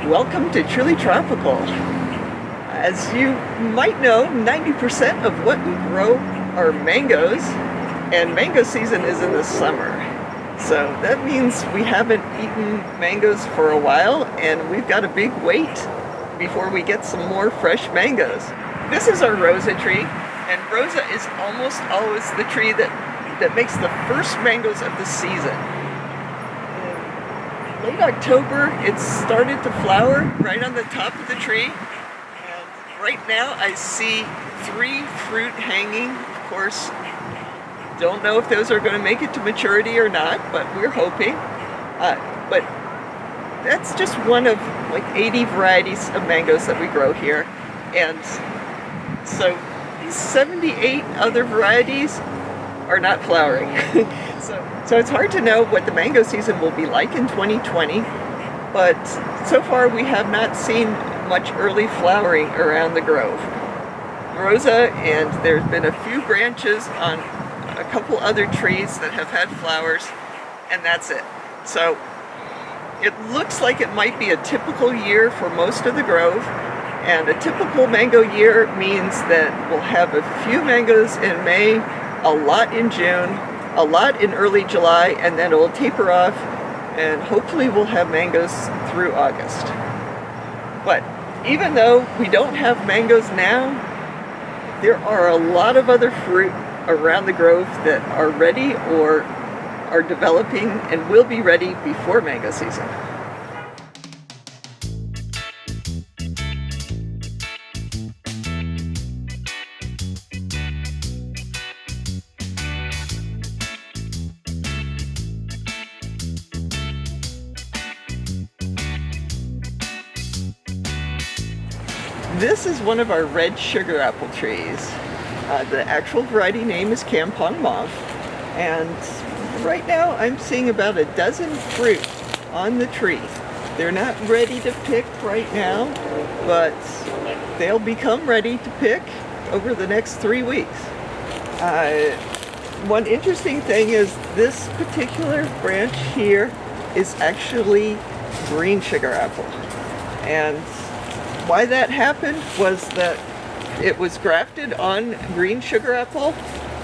Welcome to Truly Tropical. As you might know, 90% of what we grow are mangoes, and mango season is in the summer. So that means we haven't eaten mangoes for a while, and we've got a big wait before we get some more fresh mangoes. This is our Rosa tree, and Rosa is almost always the tree that makes the first mangoes of the season. Late October, it started to flower right on the top of the tree, and right now I see 3 fruit hanging. Of course, don't know if those are going to make it to maturity or not, but we're hoping. But that's just one of like 80 varieties of mangoes that we grow here, and so these 78 other varieties are not flowering. So it's hard to know what the mango season will be like in 2020, but so far we have not seen much early flowering around the grove. Rosa, and there's been a few branches on a couple other trees that have had flowers, and that's it. So it looks like it might be a typical year for most of the grove, and a typical mango year means that we'll have a few mangoes in May, a lot in June, a lot in early July, and then it'll taper off, and hopefully we'll have mangoes through August. But even though we don't have mangoes now, there are a lot of other fruit around the grove that are ready or are developing and will be ready before mango season. This is one of our red sugar apple trees. The actual variety name is Campong Mauve, and right now I'm seeing about a dozen fruit on the tree. They're not ready to pick right now, but they'll become ready to pick over the next 3 weeks. One interesting thing is this particular branch here is actually green sugar apple, and why that happened was that it was grafted on green sugar apple.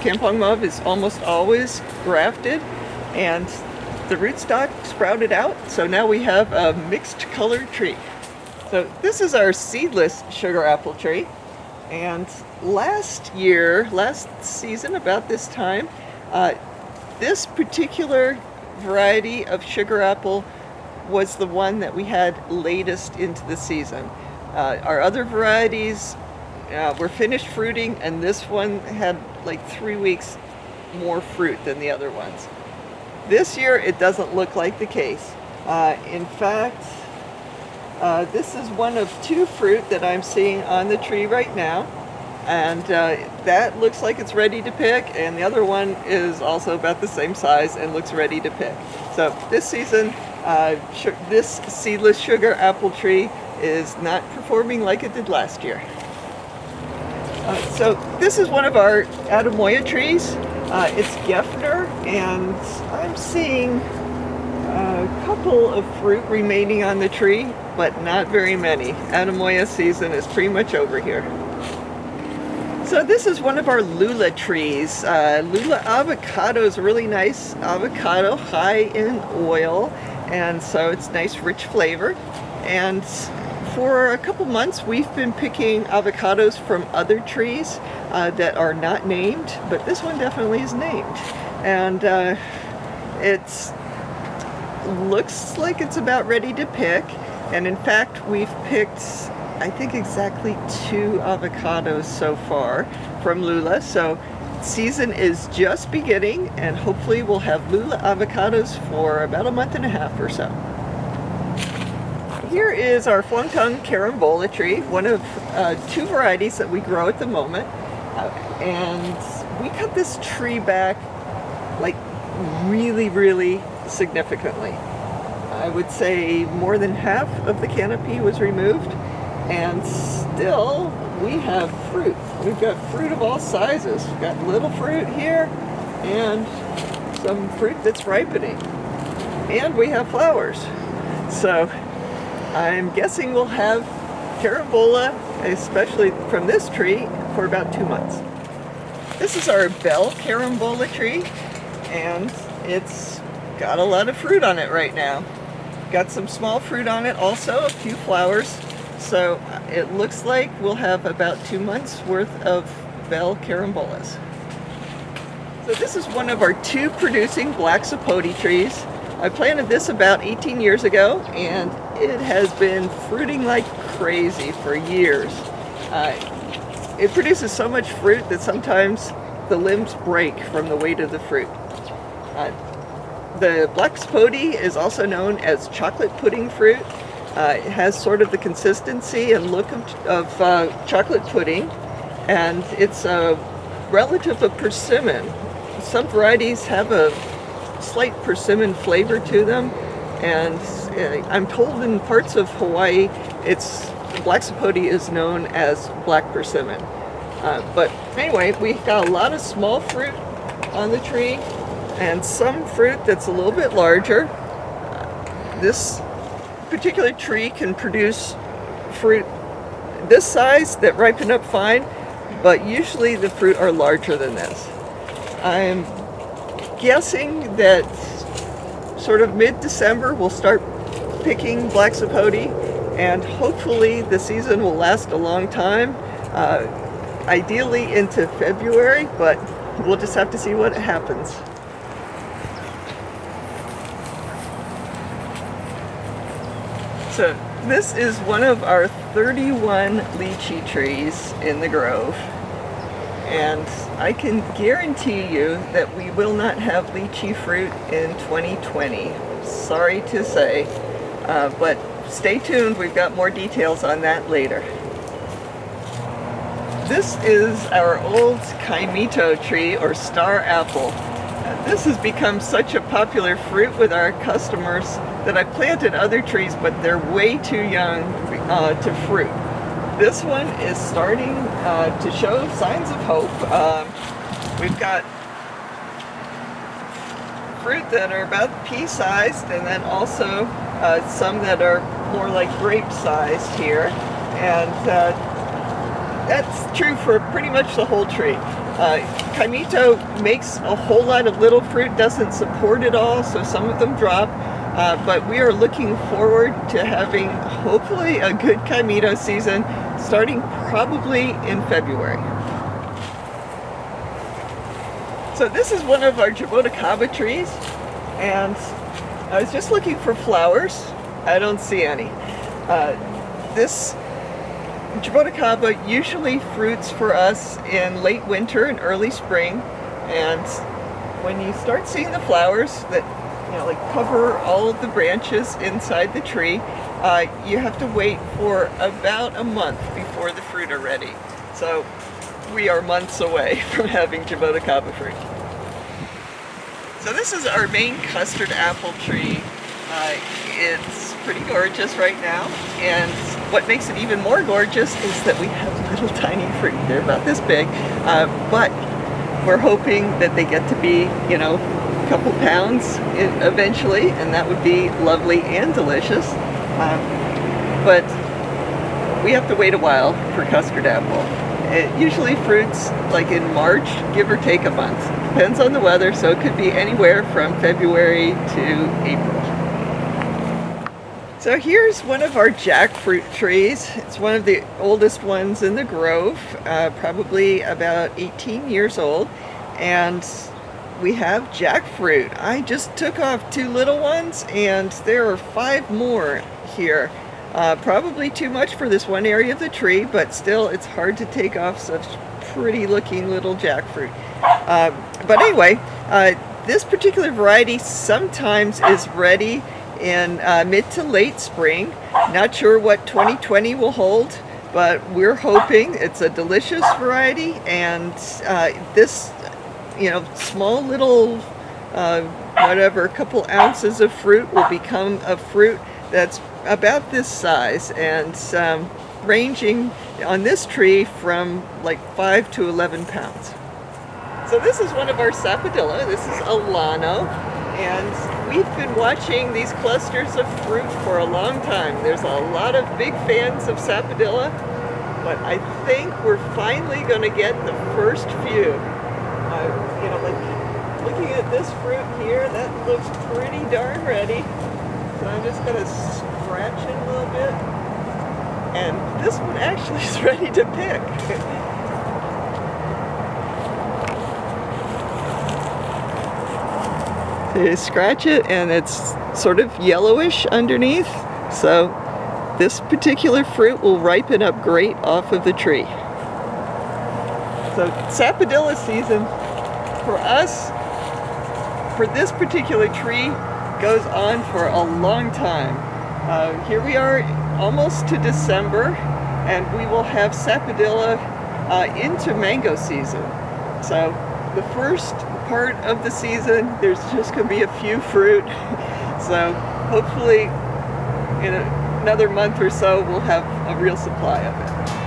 Campong Mauve is almost always grafted, and the rootstock sprouted out, so now we have a mixed colored tree. So this is our seedless sugar apple tree, and last season about this time, this particular variety of sugar apple was the one that we had latest into the season. Our other varieties were finished fruiting, and this one had like 3 weeks more fruit than the other ones. This year it doesn't look like the case. In fact, this is one of 2 fruit that I'm seeing on the tree right now, and that looks like it's ready to pick, and the other one is also about the same size and looks ready to pick. So this season, this seedless sugar apple tree is not performing like it did last year. So this is one of our Ademoya trees. It's Gefner, and I'm seeing a couple of fruit remaining on the tree, but not very many. Ademoya season is pretty much over here. So this is one of our Lula trees. Lula Avocado is a really nice avocado, high in oil, and so it's nice rich flavor. And for a couple months we've been picking avocados from other trees that are not named, but this one definitely is named. And it looks like it's about ready to pick, and in fact we've picked I think exactly 2 avocados so far from Lula. So season is just beginning, and hopefully we'll have Lula avocados for about a month and a half or so. Here is our Flung-tongue Carambola tree, one of 2 varieties that we grow at the moment. And we cut this tree back like really significantly. I would say more than half of the canopy was removed, and still we have fruit. We've got fruit of all sizes. We've got little fruit here and some fruit that's ripening. And we have flowers. So I'm guessing we'll have Carambola, especially from this tree, for about 2 months. This is our bell Carambola tree, and it's got a lot of fruit on it right now. Got some small fruit on it also, a few flowers. So it looks like we'll have about 2 months worth of bell carambolas. So this is one of our 2 producing black sapote trees. I planted this about 18 years ago, and it has been fruiting like crazy for years. It produces so much fruit that sometimes the limbs break from the weight of the fruit. The black sapote is also known as chocolate pudding fruit. It has sort of the consistency and look of chocolate pudding, and it's a relative of persimmon. Some varieties have a slight persimmon flavor to them, and I'm told in parts of Hawaii black sapote is known as black persimmon. But anyway, we've got a lot of small fruit on the tree and some fruit that's a little bit larger. This particular tree can produce fruit this size that ripen up fine, but usually the fruit are larger than this. I'm guessing that sort of mid-December we'll start picking black sapote, and hopefully the season will last a long time, ideally into February, but we'll just have to see what happens. So this is one of our 31 lychee trees in the grove, and I can guarantee you that we will not have lychee fruit in 2020. Sorry to say, but stay tuned, we've got more details on that later. This is our old kaimito tree, or star apple. This has become such a popular fruit with our customers that I planted other trees, but they're way too young to fruit. This one is starting to show signs of hope. We've got fruit that are about pea-sized, and then also some that are more like grape-sized here. And that's true for pretty much the whole tree. Kaimito makes a whole lot of little fruit, doesn't support it all, so some of them drop. But we are looking forward to having hopefully a good Kaimito season starting probably in February. So this is one of our Avocado trees, and I was just looking for flowers. I don't see any. This Avocado usually fruits for us in late winter and early spring, and when you start seeing the flowers that like cover all of the branches inside the tree, you have to wait for about a month before the fruit are ready. So we are months away from having Avocado fruit. So this is our main custard apple tree. It's pretty gorgeous right now, and what makes it even more gorgeous is that we have little tiny fruit. They're about this big, but we're hoping that they get to be, a couple pounds eventually, and that would be lovely and delicious. But we have to wait a while for custard apple. It usually fruits like in March, give or take a month. Depends on the weather, so it could be anywhere from February to April. So here's one of our jackfruit trees. It's one of the oldest ones in the grove, probably about 18 years old, and we have jackfruit. I just took off 2 little ones, and there are 5 more here. Probably too much for this one area of the tree, but still it's hard to take off such pretty looking little jackfruit. But anyway, this particular variety sometimes is ready in mid to late spring. Not sure what 2020 will hold, but we're hoping. It's a delicious variety, and this small little whatever, couple ounces of fruit will become a fruit that's about this size, and ranging on this tree from like 5 to 11 pounds. So this is one of our Sapodilla. This is Alano, and we've been watching these clusters of fruit for a long time. There's a lot of big fans of Sapodilla, but I think we're finally going to get the first few. You know, like looking at this fruit here, that looks pretty darn ready. So I'm just going to scratch it a little bit. And this one actually is ready to pick. So you scratch it and it's sort of yellowish underneath. So this particular fruit will ripen up great off of the tree. So Sapodilla season for us, for this particular tree, goes on for a long time. Here we are almost to December, and we will have Sapodilla into mango season. So the first part of the season, there's just going to be a few fruit. So hopefully in another month or so, we'll have a real supply of it.